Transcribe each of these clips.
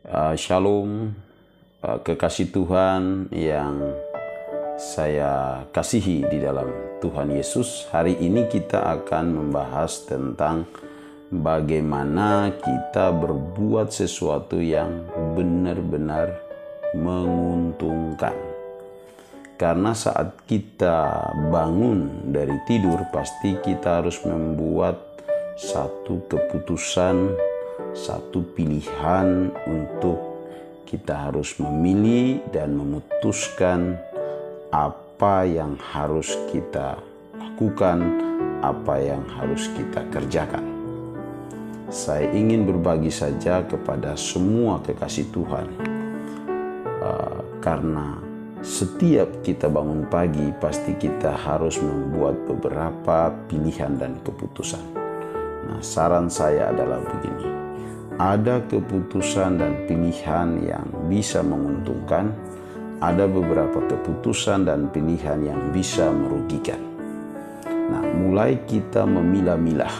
Shalom, kekasih Tuhan yang saya kasihi di dalam Tuhan Yesus. Hari ini kita akan membahas tentang bagaimana kita berbuat sesuatu yang benar-benar menguntungkan. Karena saat kita bangun dari tidur, pasti kita harus membuat satu keputusan, satu pilihan untuk kita harus memilih dan memutuskan apa yang harus kita lakukan, apa yang harus kita kerjakan. Saya ingin berbagi saja kepada semua kekasih Tuhan, karena setiap kita bangun pagi pasti kita harus membuat beberapa pilihan dan keputusan. Nah, saran saya adalah begini. Ada keputusan dan pilihan yang bisa menguntungkan, ada beberapa keputusan dan pilihan yang bisa merugikan. Nah, mulai kita memilah-milah.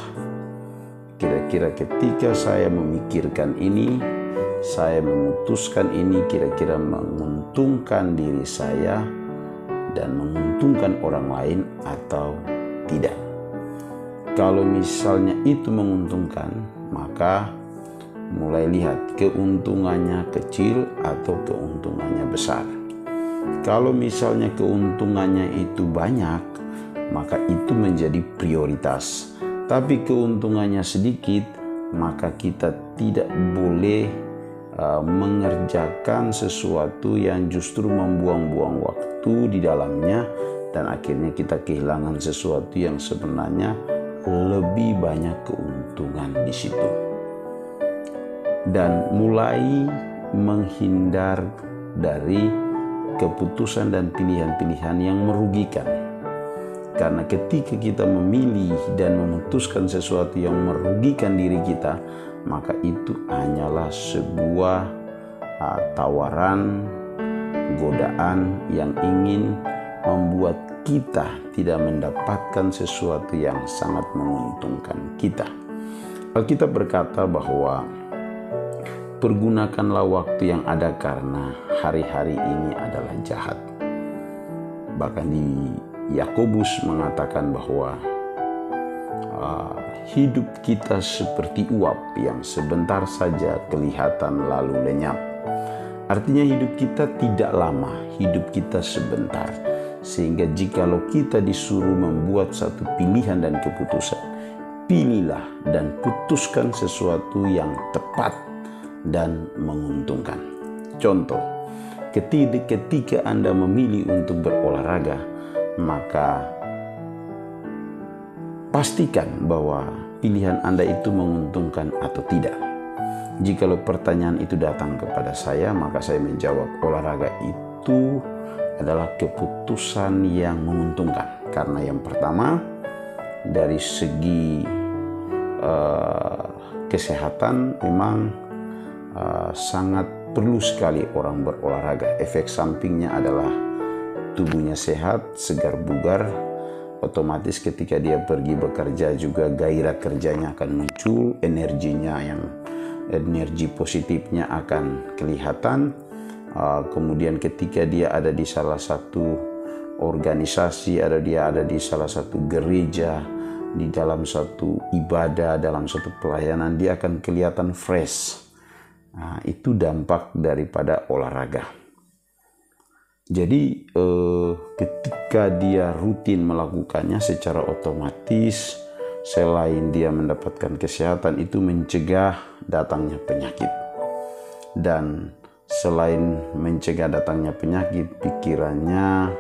Kira-kira ketika saya memikirkan ini, saya memutuskan ini kira-kira menguntungkan diri saya dan menguntungkan orang lain atau tidak. Kalau misalnya itu menguntungkan, maka mulai lihat keuntungannya kecil atau keuntungannya besar. Kalau misalnya keuntungannya itu banyak, maka itu menjadi prioritas. Tapi keuntungannya sedikit, maka kita tidak boleh mengerjakan sesuatu yang justru membuang-buang waktu di dalamnya, dan akhirnya kita kehilangan sesuatu yang sebenarnya lebih banyak keuntungan di situ. Dan mulai menghindar dari keputusan dan pilihan-pilihan yang merugikan. Karena ketika kita memilih dan memutuskan sesuatu yang merugikan diri kita, maka itu hanyalah sebuah tawaran, godaan yang ingin membuat kita tidak mendapatkan sesuatu yang sangat menguntungkan kita. Alkitab berkata bahwa pergunakanlah waktu yang ada karena hari-hari ini adalah jahat. Bahkan di Yakobus mengatakan bahwa hidup kita seperti uap yang sebentar saja kelihatan lalu lenyap. Artinya hidup kita tidak lama, hidup kita sebentar. Sehingga jikalau kita disuruh membuat satu pilihan dan keputusan, pilihlah dan putuskan sesuatu yang tepat dan menguntungkan. Contoh, ketika Anda memilih untuk berolahraga, maka pastikan bahwa pilihan Anda itu menguntungkan atau tidak. Jikalau pertanyaan itu datang kepada saya, maka saya menjawab olahraga itu adalah keputusan yang menguntungkan. Karena yang pertama, dari segi kesehatan memang sangat perlu sekali orang berolahraga. Efek sampingnya adalah tubuhnya sehat, segar bugar. Otomatis ketika dia pergi bekerja juga gairah kerjanya akan muncul, energi positifnya akan kelihatan. Kemudian ketika dia ada di salah satu organisasi, dia ada di salah satu gereja, di dalam satu ibadah, dalam satu pelayanan, dia akan kelihatan fresh. Nah, itu dampak daripada olahraga. Jadi ketika dia rutin melakukannya secara otomatis, selain dia mendapatkan kesehatan, itu mencegah datangnya penyakit. Dan selain mencegah datangnya penyakit, pikirannya,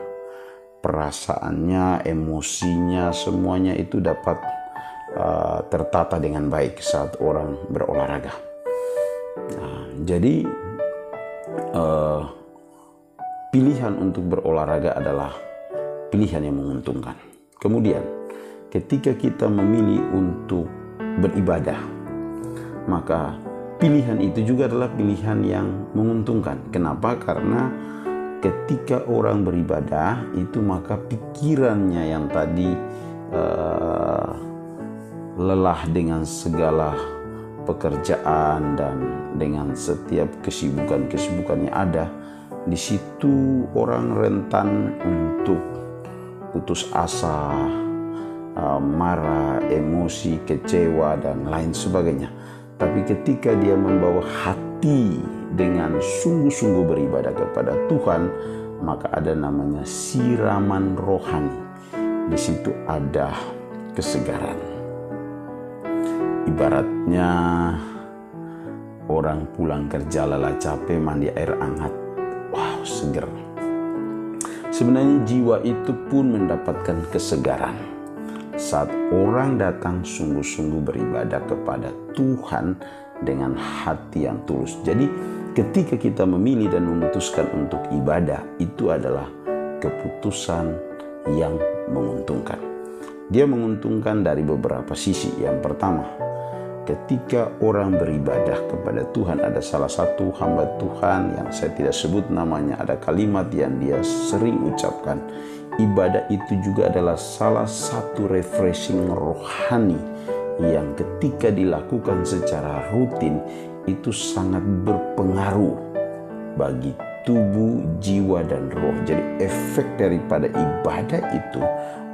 perasaannya, emosinya, semuanya itu dapat tertata dengan baik saat orang berolahraga. Nah, jadi pilihan untuk berolahraga adalah pilihan yang menguntungkan. Kemudian, ketika kita memilih untuk beribadah, maka pilihan itu juga adalah pilihan yang menguntungkan. Kenapa? Karena ketika orang beribadah itu, maka pikirannya yang tadi lelah dengan segala pekerjaan dan dengan setiap kesibukan-kesibukan yang ada, di situ orang rentan untuk putus asa, marah, emosi, kecewa, dan lain sebagainya. Tapi ketika dia membawa hati dengan sungguh-sungguh beribadah kepada Tuhan, maka ada namanya siraman rohani. Di situ ada kesegaran. Ibaratnya orang pulang kerja lelah capek mandi air hangat. Wow, seger. Sebenarnya jiwa itu pun mendapatkan kesegaran saat orang datang sungguh-sungguh beribadah kepada Tuhan dengan hati yang tulus. Jadi ketika kita memilih dan memutuskan untuk ibadah, itu adalah keputusan yang menguntungkan. Dia menguntungkan dari beberapa sisi. Yang pertama, ketika orang beribadah kepada Tuhan, ada salah satu hamba Tuhan yang saya tidak sebut namanya, ada kalimat yang dia sering ucapkan. Ibadah itu juga adalah salah satu refreshing rohani yang ketika dilakukan secara rutin itu sangat berpengaruh bagi tubuh, jiwa, dan roh. Jadi efek daripada ibadah itu,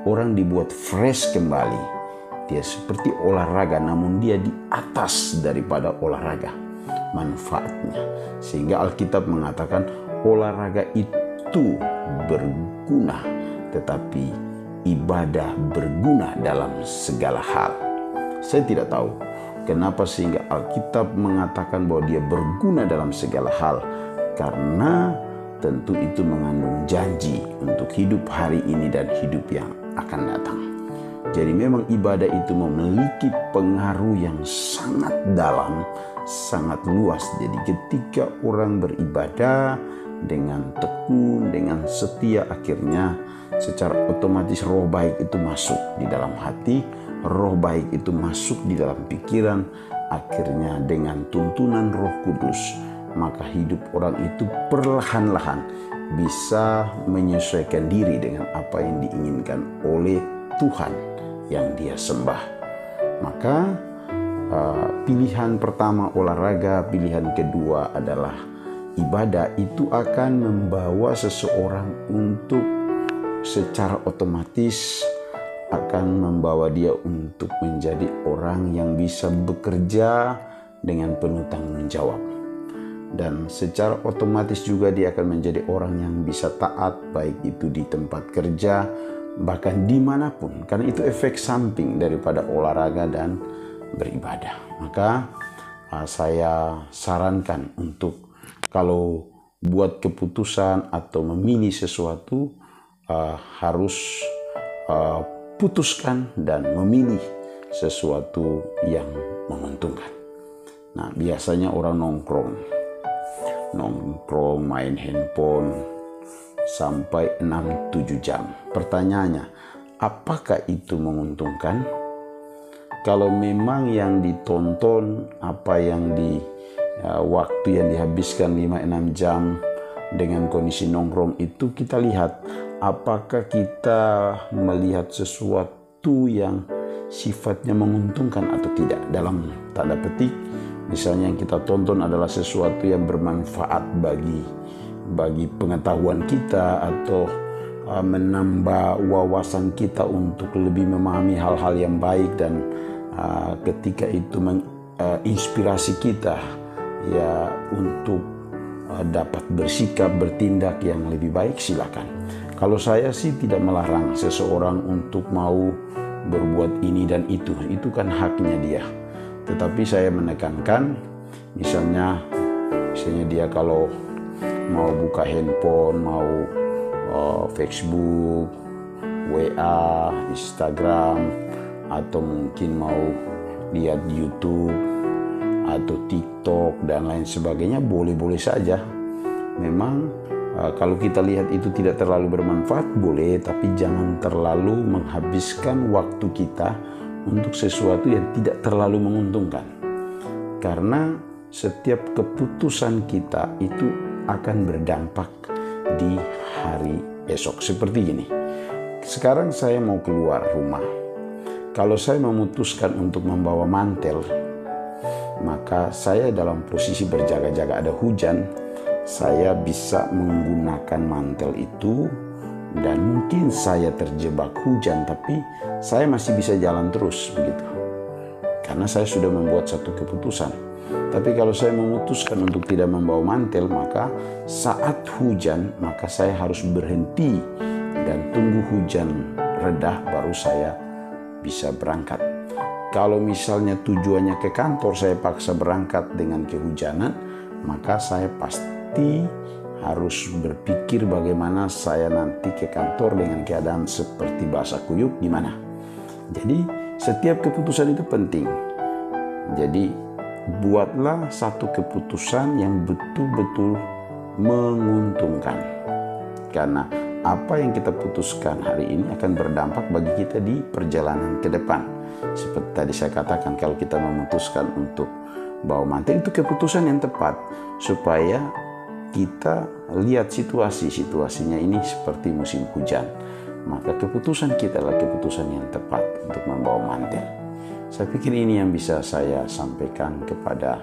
orang dibuat fresh kembali. Dia seperti olahraga, namun dia di atas daripada olahraga manfaatnya. Sehingga Alkitab mengatakan olahraga itu berguna, tetapi ibadah berguna dalam segala hal. Saya tidak tahu kenapa sehingga Alkitab mengatakan bahwa dia berguna dalam segala hal, karena tentu itu mengandung janji untuk hidup hari ini dan hidup yang akan datang. Jadi memang ibadah itu memiliki pengaruh yang sangat dalam, sangat luas. Jadi ketika orang beribadah dengan tekun, dengan setia, akhirnya secara otomatis roh baik itu masuk di dalam hati, roh baik itu masuk di dalam pikiran. Akhirnya dengan tuntunan Roh Kudus, maka hidup orang itu perlahan-lahan bisa menyesuaikan diri dengan apa yang diinginkan oleh Tuhan yang dia sembah. Maka pilihan pertama olahraga, pilihan kedua adalah ibadah, itu akan membawa seseorang untuk secara otomatis akan membawa dia untuk menjadi orang yang bisa bekerja dengan penuh tanggung jawab. Dan secara otomatis juga dia akan menjadi orang yang bisa taat, baik itu di tempat kerja, bahkan dimanapun. Karena itu efek samping daripada olahraga dan beribadah. Maka saya sarankan untuk kalau buat keputusan atau memilih sesuatu, harus putuskan dan memilih sesuatu yang menguntungkan. Nah, biasanya orang nongkrong main handphone sampai 6-7 jam. Pertanyaannya, apakah itu menguntungkan? Kalau memang yang ditonton, apa yang waktu yang dihabiskan 5-6 jam dengan kondisi nongkrong itu, kita lihat apakah kita melihat sesuatu yang sifatnya menguntungkan atau tidak. Dalam tanda petik, misalnya yang kita tonton adalah sesuatu yang bermanfaat bagi pengetahuan kita atau menambah wawasan kita untuk lebih memahami hal-hal yang baik, dan ketika itu menginspirasi kita ya untuk dapat bersikap, bertindak yang lebih baik, silakan. Kalau saya sih tidak melarang seseorang untuk mau berbuat ini dan itu kan haknya dia. Tetapi saya menekankan, misalnya dia kalau mau buka handphone, mau Facebook, WA, Instagram, atau mungkin mau lihat YouTube atau TikTok dan lain sebagainya, boleh-boleh saja. Memang kalau kita lihat itu tidak terlalu bermanfaat, boleh, tapi jangan terlalu menghabiskan waktu kita untuk sesuatu yang tidak terlalu menguntungkan. Karena setiap keputusan kita itu akan berdampak di hari esok. Seperti gini, sekarang saya mau keluar rumah. Kalau saya memutuskan untuk membawa mantel, maka saya dalam posisi berjaga-jaga ada hujan, saya bisa menggunakan mantel itu, dan mungkin saya terjebak hujan tapi saya masih bisa jalan terus begitu. Karena saya sudah membuat satu keputusan. Tapi kalau saya memutuskan untuk tidak membawa mantel, maka saat hujan, maka saya harus berhenti dan tunggu hujan reda baru saya bisa berangkat. Kalau misalnya tujuannya ke kantor, saya paksa berangkat dengan kehujanan, maka saya pasti harus berpikir bagaimana saya nanti ke kantor dengan keadaan seperti basah kuyup gimana. Jadi setiap keputusan itu penting. Jadi buatlah satu keputusan yang betul-betul menguntungkan. Karena apa yang kita putuskan hari ini akan berdampak bagi kita di perjalanan ke depan. Seperti tadi saya katakan, kalau kita memutuskan untuk bawa mantel, itu keputusan yang tepat. Supaya kita lihat situasinya ini seperti musim hujan. Maka keputusan kita adalah keputusan yang tepat untuk membawa mantel. Saya pikir ini yang bisa saya sampaikan kepada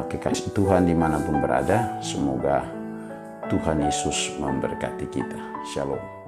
kekasih Tuhan dimanapun berada. Semoga Tuhan Yesus memberkati kita. Shalom.